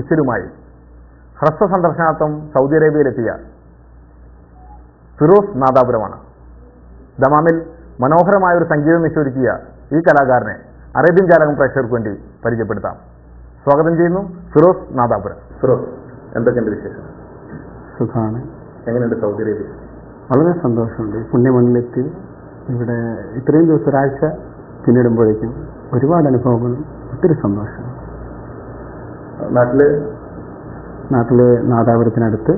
ഇസ്ലുമായി ഹ്രസ്വ സന്ദർശനാർത്ഥം സൗദി അറേബ്യയിലെത്തിയ ഫിറോസ് നാദാപുരമാണ്. ദമാമിൽ മനോഹരമായ ഒരു സംഗീതം നിശ്ചയിക്കുക ഈ കലാകാരനെ അറേബ്യൻ ജാലകം പ്രേക്ഷകർക്ക് വേണ്ടി പരിചയപ്പെടുത്താം. സ്വാഗതം ചെയ്യുന്നു ഫിറോസ് നാദാപുരം. ഫിറോസ്, എന്തൊക്കെയുണ്ട് വിശേഷം? സുഖമാണ്. എങ്ങനെയുണ്ട് സൗദി അറേബ്യ? വളരെ സന്തോഷമുണ്ട്. പുണ്യമണ്ണിലെത്തി ഇവിടെ ഇത്രയും ദിവസം ഒരാഴ്ച പിന്നിടുമ്പോഴേക്കും ഒരുപാട് അനുഭവങ്ങളും ഒത്തിരി സന്തോഷം. നാട്ടിലെ നാദാപുരത്തിനടുത്ത്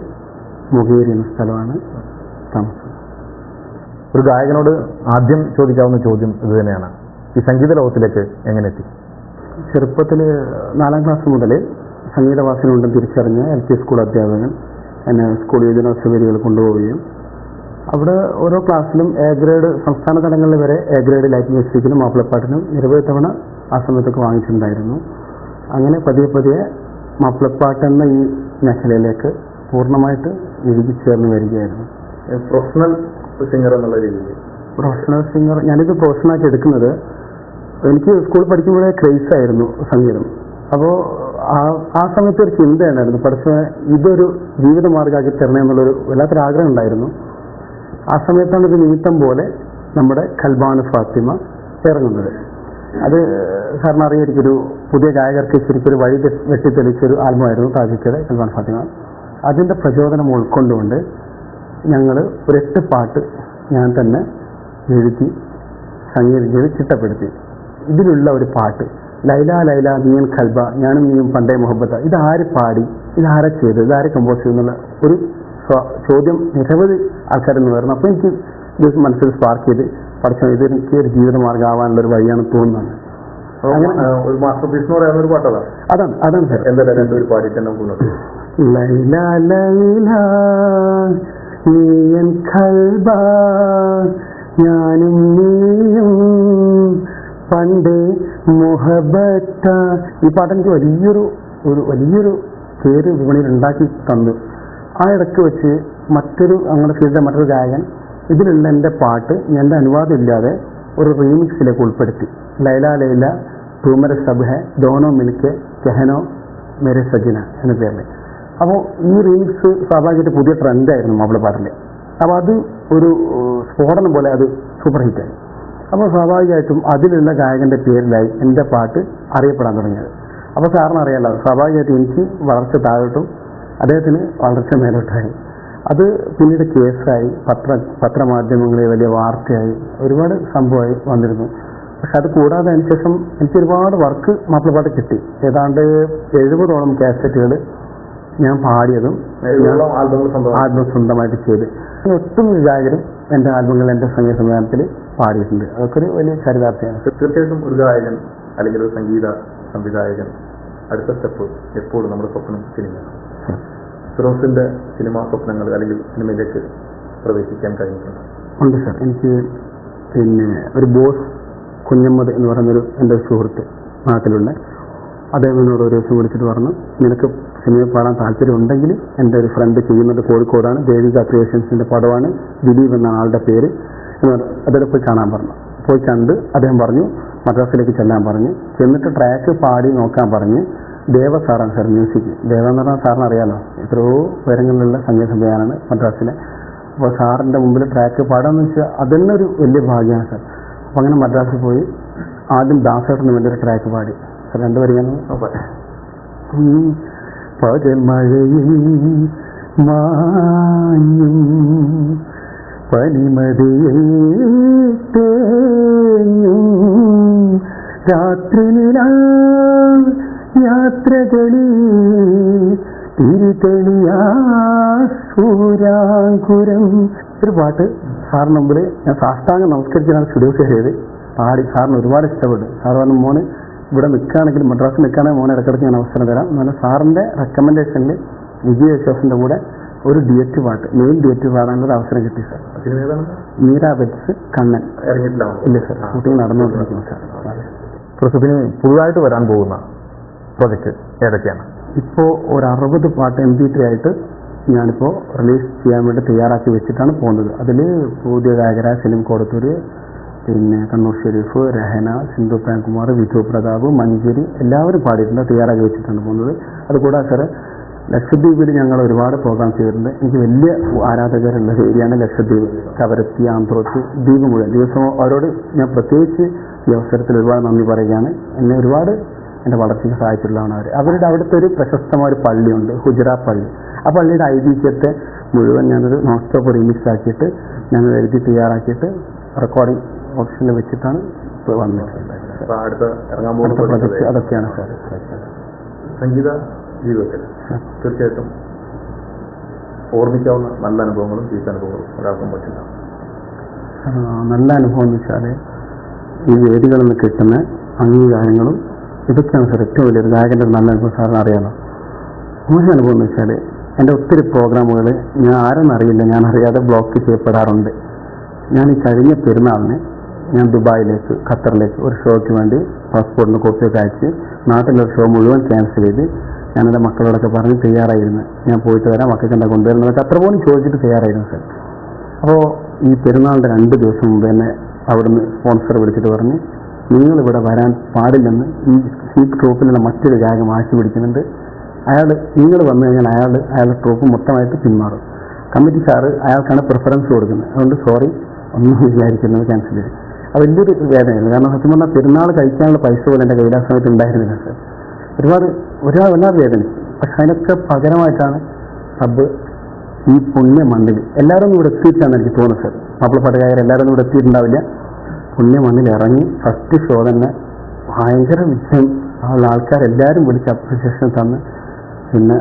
മുഖേരി എന്ന സ്ഥലമാണ് താമസം. ഒരു ഗായകനോട് ആദ്യം ചോദിക്കാവുന്ന ചോദ്യം ഇത് തന്നെയാണ്, ഈ സംഗീത ലോകത്തിലേക്ക് എങ്ങനെ എത്തി? ചെറുപ്പത്തിൽ 4ാം ക്ലാസ് മുതൽ സംഗീതവാസനുണ്ടെന്ന് തിരിച്ചറിഞ്ഞ LP സ്കൂൾ അധ്യാപകൻ എന്നെ സ്കൂൾ യുവജനോത്സവ വേദികൾ കൊണ്ടുപോവുകയും അവിടെ ഓരോ ക്ലാസ്സിലും A ഗ്രേഡ്, സംസ്ഥാന തലങ്ങളിൽ വരെ A ഗ്രേഡ് ലൈറ്റ് മ്യൂസിക്കിനും മാപ്പിളപ്പാട്ടിനും നിരവധി തവണ ആ സമയത്തൊക്കെ വാങ്ങിച്ചിട്ടുണ്ടായിരുന്നു. അങ്ങനെ പതിയെ മാപ്പിളപ്പാട്ട് എന്ന ഈ മേഖലയിലേക്ക് പൂർണ്ണമായിട്ട് ഇഴുകിച്ചേർന്ന് വരികയായിരുന്നു. പ്രൊഫഷണൽ സിംഗർ എന്നുള്ള രീതിയിൽ? പ്രൊഫഷണൽ സിംഗർ, ഞാനിത് പ്രൊഫഷണലായിട്ട് എടുക്കുന്നത് എനിക്ക് സ്കൂളിൽ പഠിക്കുമ്പോഴേ ക്രേസ് ആയിരുന്നു സംഗീതം. അപ്പോൾ ആ സമയത്ത് ഒരു ചിന്തയുണ്ടായിരുന്നു, പഠിച്ച ഇതൊരു ജീവിതമാർഗ്ഗമാക്കി തരണേ എന്നുള്ളൊരു വല്ലാത്തൊരാഗ്രഹം ഉണ്ടായിരുന്നു. ആ സമയത്താണ് ഒരു നിമിത്തം പോലെ നമ്മുടെ ഖൽബാൻ ഫാത്തിമ ഇറങ്ങുന്നത്. അത് സാറിന് അറിയായിരിക്കും, ഒരു പുതിയ ഗായകർക്ക് ശരിക്കും ഒരു വഴി വെട്ടിത്തെളിച്ചൊരു ആൽബമായിരുന്നു താജിക്കയുടെ ഖൽബാൻ ഫാത്തിമ. അതിൻ്റെ പ്രചോദനം ഉൾക്കൊണ്ടുകൊണ്ട് ഞങ്ങൾ ഒരു 8 പാട്ട് ഞാൻ തന്നെ എഴുതി സംഗീതം ചെയ്ത് ചിട്ടപ്പെടുത്തി. ഇതിലുള്ള ഒരു പാട്ട്, ലൈല ലൈല നീയൻ ഖൽബ ഞാനും നീയും പണ്ടേ മുഹബത്ത, ഇതാര് പാടി, ഇതാരെ ചെയ്ത്, ഇതാരെ കമ്പോസ് ചെയ്തെന്നുള്ള ഒരു ചോദ്യം നിരവധി ആൾക്കാരിൽ നിന്ന് വരുന്നു. അപ്പോൾ എനിക്ക് ഇത് മനസ്സിൽ സ്പാർക്ക് ചെയ്ത് പഠിച്ച ഇത് എനിക്ക് ഒരു ജീവിതമാർഗ്ഗം ആവാനുള്ളൊരു വഴിയാണ് തോന്നുന്നത്. ഒരു മാസ്റ്റർ പീസ് എന്ന് പറയുന്ന ഒരു പാട്ടതാണ്. അതാണ് സാർ. എന്തായാലും ഒരു പാടിയിട്ട് നമുക്ക് ലൈല ലൈല നീയൻ ഖൽബ ഞാനും നീയും പണ്ടേ മുഹബത്ത. ഈ പാട്ടെനിക്ക് വലിയൊരു പേര് വിപണിയിൽ ഉണ്ടാക്കി തന്നു. ആ ഇടയ്ക്ക് വെച്ച് ഞങ്ങളുടെ ഫീൽഡിലെ മറ്റൊരു ഗായകൻ ഇതിലുള്ള എൻ്റെ പാട്ട് എൻ്റെ അനുവാദം ഇല്ലാതെ ഒരു റീമിക്സിലേക്ക് ഉൾപ്പെടുത്തി. ലൈല ലൈല തൂമര സബ് ഹെ ദോനോ മിൽക്കെ കെഹനോ മേരെ സജിന എന്ന പേരിൽ. അപ്പോൾ ഈ റീമിക്സ് സ്വാഭാവികമായിട്ട് പുതിയ ട്രെൻഡായിരുന്നു മാപ്പിളപ്പാട്ടിൽ. അപ്പോൾ അത് ഒരു സ്ഫോടനം പോലെ അത് സൂപ്പർ ഹിറ്റായി. അപ്പോൾ സ്വാഭാവികമായിട്ടും അതിലുള്ള ഗായകൻ്റെ പേരിലായി എൻ്റെ പാട്ട് അറിയപ്പെടാൻ തുടങ്ങിയത്. അപ്പോൾ സാറിന് അറിയാലോ, സ്വാഭാവികമായിട്ടും എനിക്ക് വളർച്ച താഴോട്ടും അദ്ദേഹത്തിന് വളർച്ച മേലോട്ടായി. അത് പിന്നീട് കേസായി, പത്രമാധ്യമങ്ങളിൽ വലിയ വാർത്തയായി, ഒരുപാട് സംഭവമായി വന്നിരുന്നു. പക്ഷെ അത് കൂടാതെ അതിനുശേഷം എനിക്ക് ഒരുപാട് വർക്ക് മാപ്പിളപ്പാട്ട് കിട്ടി. ഏതാണ്ട് 70ഓളം കാസറ്റുകൾ ഞാൻ പാടിയതും ആൽബം സ്വന്തമായിട്ട് ചെയ്ത് ഒട്ടുമിക്ക ഗായകരും എൻ്റെ ആൽബങ്ങൾ എൻ്റെ സംഗീത സംവിധാനത്തിൽ പാടിയിട്ടുണ്ട്. അതൊക്കെ ഒരു വലിയ ചരിതാർത്ഥ്യമാണ്. തീർച്ചയായിട്ടും ഒരു ഗായകൻ അല്ലെങ്കിൽ ഒരു സംഗീത സംവിധായകൻ അടുത്ത സ്റ്റെപ്പ് എപ്പോഴും നമ്മുടെ സ്വപ്നം സിനിമയാണ്. ഫിറോസിന്റെ സിനിമാ സ്വപ്നങ്ങൾ അല്ലെങ്കിൽ സിനിമയിലേക്ക് പ്രവേശിക്കാൻ കഴിഞ്ഞിട്ടുണ്ട്? ഉണ്ട് സാർ. എനിക്ക് ഒരു ബോസ് കുഞ്ഞമ്മദ് എന്ന് പറയുന്നൊരു എൻ്റെ സുഹൃത്ത് നാട്ടിലുള്ള അദ്ദേഹം എന്നോട് ഒരു ദിവസം വിളിച്ചിട്ട് പറഞ്ഞു, നിനക്ക് സിനിമയിൽ പാടാൻ താല്പര്യം ഉണ്ടെങ്കിൽ എൻ്റെ ഒരു ഫ്രണ്ട് ചെയ്യുന്നത് കോഴിക്കോടാണ്, ദേവിക ക്രിയേഷൻസിൻ്റെ പടമാണ്, ദിലീപ് എന്ന ആളുടെ പേര് എന്ന് പറഞ്ഞു. അദ്ദേഹം പോയി കാണാൻ പറഞ്ഞു. പോയി കണ്ട് അദ്ദേഹം പറഞ്ഞു മദ്രാസിലേക്ക് ചെല്ലാൻ പറഞ്ഞു. ചെന്നിട്ട് ട്രാക്ക് പാടി നോക്കാൻ പറഞ്ഞ് ദേവ സാറാണ് സാർ മ്യൂസിക്. ദേവ എന്ന് പറഞ്ഞാൽ സാറിന് അറിയാലോ, എത്രയോ ഉയരങ്ങളിലുള്ള സംഗീത സംവിധാനമാണ് മദ്രാസിലെ. അപ്പോൾ സാറിൻ്റെ മുമ്പിൽ ട്രാക്ക് പാടാന്ന് വെച്ചാൽ അതെന്നെ ഒരു വലിയ ഭാഗ്യമാണ് സാർ. അപ്പോൾ അങ്ങനെ മദ്രാസിൽ പോയി ആദ്യം ദാസേട്ടന് വേണ്ടി ഒരു ട്രാക്ക് പാടി. സാർ 2 വരികയാണ്. പകൽമഴയിൽ മാഞ്ഞും പനിമതിയിൽ തേഞ്ഞും യാത്രകളിൽ തിരിതെളിയാസൂരാങ്കുരം. ഒരു പാട്ട് സാറിന് മുമ്പിൽ ഞാൻ സാഷ്ടാംഗം നമസ്കരിച്ചാണ് സ്റ്റുഡിയോ കയറിയത്. പാടി സാറിന് ഒരുപാട് ഇഷ്ടപ്പെട്ടു. സാർ പറഞ്ഞു, മോന് ഇവിടെ നിൽക്കുകയാണെങ്കിൽ, മദ്രാസിൽ നിൽക്കുകയാണെങ്കിൽ മോനെ ഇടയ്ക്കിടയ്ക്ക് ഞാൻ അവസരം തരാം. എന്നാലും സാറിൻ്റെ റെക്കമെൻഡേഷനിൽ വിജയ് യേശുദാസിൻ്റെ കൂടെ ഒരു ഡ്യുവറ്റ് പാട്ട്, മെയിൻ ഡ്യുവറ്റ് പാടാനൊരു അവസരം കിട്ടി സാർ. മീര ബെറ്റ്സ് കണ്ണൻ. ഇറങ്ങിയിട്ടില്ല? ഇല്ല സാർ, ഷൂട്ടിംഗ് നടന്നുകൊണ്ടിരിക്കുന്നു സാർ. ഫിറോസിന് പുതുതായിട്ട് വരാൻ പോകുന്ന പ്രോജക്റ്റ് ഏതൊക്കെയാണ്? ഇപ്പോൾ ഒരു 60 പാട്ട് MP3 ആയിട്ട് ഞാനിപ്പോൾ റിലീസ് ചെയ്യാൻ വേണ്ടി തയ്യാറാക്കി വെച്ചിട്ടാണ് പോകുന്നത്. അതിൽ പുതിയ ഗായകരായ സലീം കോടത്തൂർ, പിന്നെ കണ്ണൂർ ഷെരീഫ്, രഹന, സിന്ധു പ്രേംകുമാർ, വിധു പ്രതാപ്, മഞ്ചേരി എല്ലാവരും പാടിയിട്ടുണ്ട്, തയ്യാറാക്കി വെച്ചിട്ടുണ്ട് പോകുന്നത്. അതുകൂടാതെ സാറ് ലക്ഷദ്വീപിൽ ഞങ്ങൾ ഒരുപാട് പ്രോഗ്രാം ചെയ്തിട്ടുണ്ട്. എനിക്ക് വലിയ ആരാധകരുള്ള ഏരിയയാണ് ലക്ഷദ്വീപ്, കവരത്തി, ആന്ത്രോത്ത്, ദ്വീപ് മുഴുവൻ. ദിവസവും അവരോട് ഞാൻ പ്രത്യേകിച്ച് ഈ അവസരത്തിൽ ഒരുപാട് നന്ദി പറയുകയാണ്. എന്നെ ഒരുപാട് എൻ്റെ വളർച്ചയ്ക്ക് സഹായിച്ചിട്ടുള്ളതാണ് അവർ. അവരുടെ അവിടുത്തെ ഒരു പ്രശസ്തമായ ഒരു പള്ളിയുണ്ട്, ഹുജറ പള്ളി. ആ പള്ളിയുടെ ഐതിഹ്യത്തെ മുഴുവൻ ഞാനൊരു നോൺ സ്റ്റോപ്പ് റിമിക്സ് ആക്കിയിട്ട് ഞങ്ങൾ എഴുതി തയ്യാറാക്കിയിട്ട് റെക്കോർഡിംഗ് ഓപ്ഷനിൽ വെച്ചിട്ടാണ് വന്നിട്ടുള്ളത്. അടുത്ത ഇറങ്ങാൻ പോകുന്ന പ്രൊജക്ട് അതൊക്കെയാണ് സാർ. സംഗീത ജീവിതത്തിൽ തീർച്ചയായിട്ടും ഓർമ്മിക്കാവുന്ന നല്ല അനുഭവങ്ങളും ചീത്ത അനുഭവങ്ങളും ഒരാൾക്കും പറ്റില്ല. നല്ല അനുഭവം എന്ന് വെച്ചാൽ ഈ വേദികളിൽ നിന്ന് കിട്ടുന്ന അംഗീകാരങ്ങളും ഇതൊക്കെയാണ് സാർ ഏറ്റവും വലിയൊരു ഗായകൻ്റെ നല്ല അനുഭവം. സാറിന് അറിയാമോ? മോശം അനുഭവം എന്ന് വെച്ചാൽ എൻ്റെ ഒത്തിരി പ്രോഗ്രാമുകൾ ഞാൻ ആരെന്നറിയില്ല, ഞാൻ അറിയാതെ ബ്ലോക്ക് ചെയ്യപ്പെടാറുണ്ട്. ഞാൻ ഈ കഴിഞ്ഞ പെരുന്നാളിന് ഞാൻ ദുബായിലേക്ക്, ഖത്തറിലേക്ക് ഒരു ഷോയ്ക്ക് വേണ്ടി പാസ്പോർട്ടിന് കോപ്പിയൊക്കെ അയച്ച് നാട്ടിലൊരു ഷോ മുഴുവൻ ക്യാൻസൽ ചെയ്ത് ഞാനെൻ്റെ മക്കളോടൊക്കെ പറഞ്ഞ് തയ്യാറായിരുന്നു, ഞാൻ പോയിട്ട് വരാം, മക്കൾക്ക് എന്താ കൊണ്ടുവരുന്നതൊക്കെ അത്ര പോലും ചോദിച്ചിട്ട് തയ്യാറായിരുന്നു സാർ. അപ്പോൾ ഈ പെരുന്നാളിൻ്റെ 2 ദിവസം മുമ്പ് തന്നെ അവിടുന്ന് സ്പോൺസർ വിളിച്ചിട്ട് പറഞ്ഞ് നിങ്ങളിവിടെ വരാൻ പാടില്ലെന്ന് ഈ സീറ്റ് ട്രൂപ്പിലുള്ള മറ്റൊരു ഗായകം ആക്കി പിടിക്കുന്നുണ്ട്. നിങ്ങൾ വന്നു കഴിഞ്ഞാൽ അയാളുടെ ട്രൂപ്പ് മൊത്തമായിട്ട് പിന്മാറും. കമ്മിറ്റി സാറ് അയാൾക്കാണ് പ്രിഫറൻസ് കൊടുക്കുന്നത്. അതുകൊണ്ട് സോറി, ഒന്നും വിചാരിക്കുന്നത് ക്യാൻസൽ ചെയ്ത്. അത് വലിയൊരു വേദനയായിരുന്നു. കാരണം സത്യം പറഞ്ഞാൽ പെരുന്നാൾ കഴിക്കാനുള്ള പൈസ പോലും എൻ്റെ കയ്യിൽ ആ സമയത്ത് ഉണ്ടായിരുന്നില്ല സാർ. വല്ലാതെ വേദനിച്ചു. പക്ഷെ അതിനൊക്കെ പകരമായിട്ടാണ് റബ്ബ് ഈ പുണ്യ മണ്ണിൽ എല്ലാവരും ഇവിടെ എത്തിയിട്ടാണ് എനിക്ക് തോന്നുന്നത് സാർ. മാപ്പിളപ്പാട്ടുകാർ എല്ലാവരും ഇവിടെ എത്തിയിട്ടുണ്ടാവില്ല. പുണ്യ മണ്ണിൽ ഇറങ്ങി ഫസ്റ്റ് ഷോ തന്നെ ഭയങ്കര വിജയം. ഉള്ള ആൾക്കാരെല്ലാവരും വിളിച്ച് അപ്രിസിയേഷൻ തന്ന്, പിന്നെ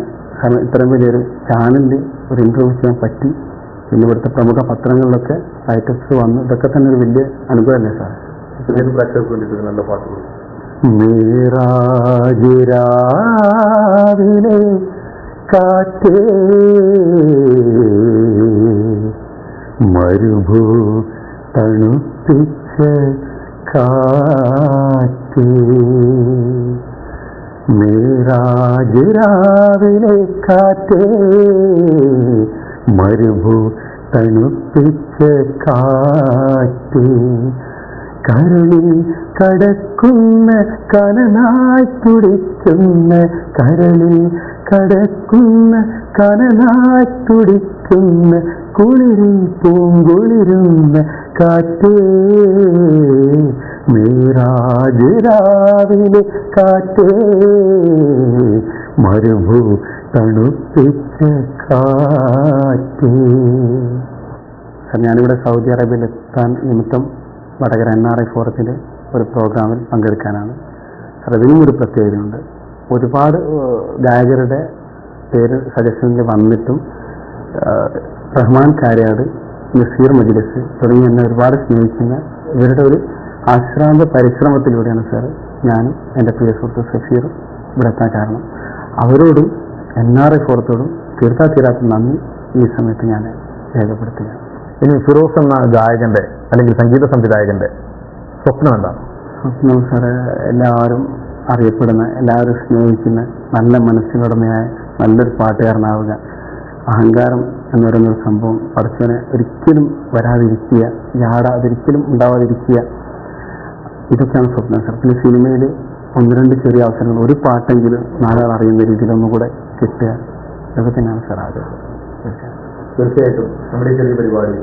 ഇത്രയും വലിയൊരു ചാനലിൽ ഒരു ഇൻ്റർവ്യൂ ചെയ്യാൻ പറ്റി, പിന്നെ ഇവിടുത്തെ പ്രമുഖ പത്രങ്ങളിലൊക്കെ റൈറ്റേഴ്സ് വന്നു. ഇതൊക്കെ തന്നെ ഒരു വലിയ അനുഭവമല്ലേ സാർ? നല്ല പാട്ടുകൾ മേരാജിരാവിലെ കാറ്റേ മരുഭൂ തണുപ്പിച്ച കാറ്റേ, മേരാജിരാവിലെ കാറ്റേ മരുഭൂ തണുപ്പിച്ച കാറ്റേ, കരളിൽ കടക്കുന്ന കനലായി തുടിക്കുന്ന, കരളിൽ കടക്കുന്ന കനലായി തുടിക്കുന്ന, കുളിരിൽ പൂങ്കുളിരുന്ന കാറ്റേ, മേരാജിരാവിലെ കാറ്റേ മരുഭൂ തണുപ്പിച്ച കാറ്റേ. ഞാനിവിടെ സൗദി അറേബ്യയിലെത്താൻ നിമിത്തം വടകര NRI ഫോറത്തിൽ ഒരു പ്രോഗ്രാമിൽ പങ്കെടുക്കാനാണ്. അതിനും ഒരു പ്രത്യേകതയുണ്ട്. ഒരുപാട് ഗായകരുടെ പേര് സജഷനിൽ വന്നിട്ടും റഹ്മാൻ കാര്യാട്, നസീർ മജ്ലിസ് തുടങ്ങി എന്നെ ഒരുപാട് സ്നേഹിക്കുന്ന ഇവരുടെ ഒരു ആശ്രാന്ത പരിശ്രമത്തിലൂടെയാണ് സാർ ഞാനും എൻ്റെ പ്രിയ സുഹൃത്ത് സഫീറും ഇവിടെ എത്താൻ കാരണം. അവരോടും NRI ഫോറത്തോടും തീർത്താത്ത നന്ദി ഈ സമയത്ത് ഞാൻ രേഖപ്പെടുത്തുകയാണ്. ഇനി ഫിറോസ് എന്ന ഗായകന്റെ അല്ലെങ്കിൽ സംഗീത സംവിധായകന്റെ സ്വപ്നം എന്താണ്? സ്വപ്നം സാറ് എല്ലാവരും അറിയപ്പെടുന്ന, എല്ലാവരും സ്നേഹിക്കുന്ന, നല്ല മനസ്സിനുടമയായ നല്ലൊരു പാട്ടുകാരനാവുക. അഹങ്കാരം എന്ന് പറയുന്നൊരു സംഭവം പഠിച്ചവനെ ഒരിക്കലും വരാതിരിക്കുക, ഒരിക്കലും ഉണ്ടാവാതിരിക്കുക, ഇതൊക്കെയാണ് സ്വപ്നം സാർ. പിന്നെ സിനിമയിൽ 1-2 ചെറിയ അവസരങ്ങൾ, ഒരു പാട്ടെങ്കിലും 4 ആൾ അറിയുന്ന രീതിയിൽ ഒന്നുകൂടെ കിട്ടുക, ഇതൊക്കെ തന്നെയാണ് സാർ ആഗ്രഹം. തീർച്ചയായിട്ടും നമ്മുടെ ഈ ചെറിയ പരിപാടി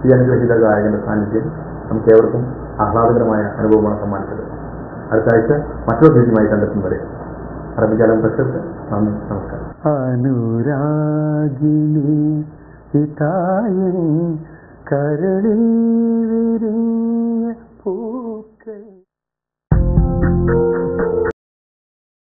ഈ അനുഗ്രഹീത ഗായകന്റെ സാന്നിധ്യം നമുക്ക് ഏവർക്കും ആഹ്ലാദകരമായ അനുഭവമാണ് സമ്മാനിച്ചത്. അടുത്ത ആഴ്ച മറ്റൊരു രീതിയുമായി കണ്ടെത്തുന്നവരെ അറബിക്കാലം പ്രശസ്ത നന്ദി, നമസ്കാരം. അനുരാഗിനി ഹിതായൻ കരളിൽ വിരിഞ്ഞ പൂക്കൾ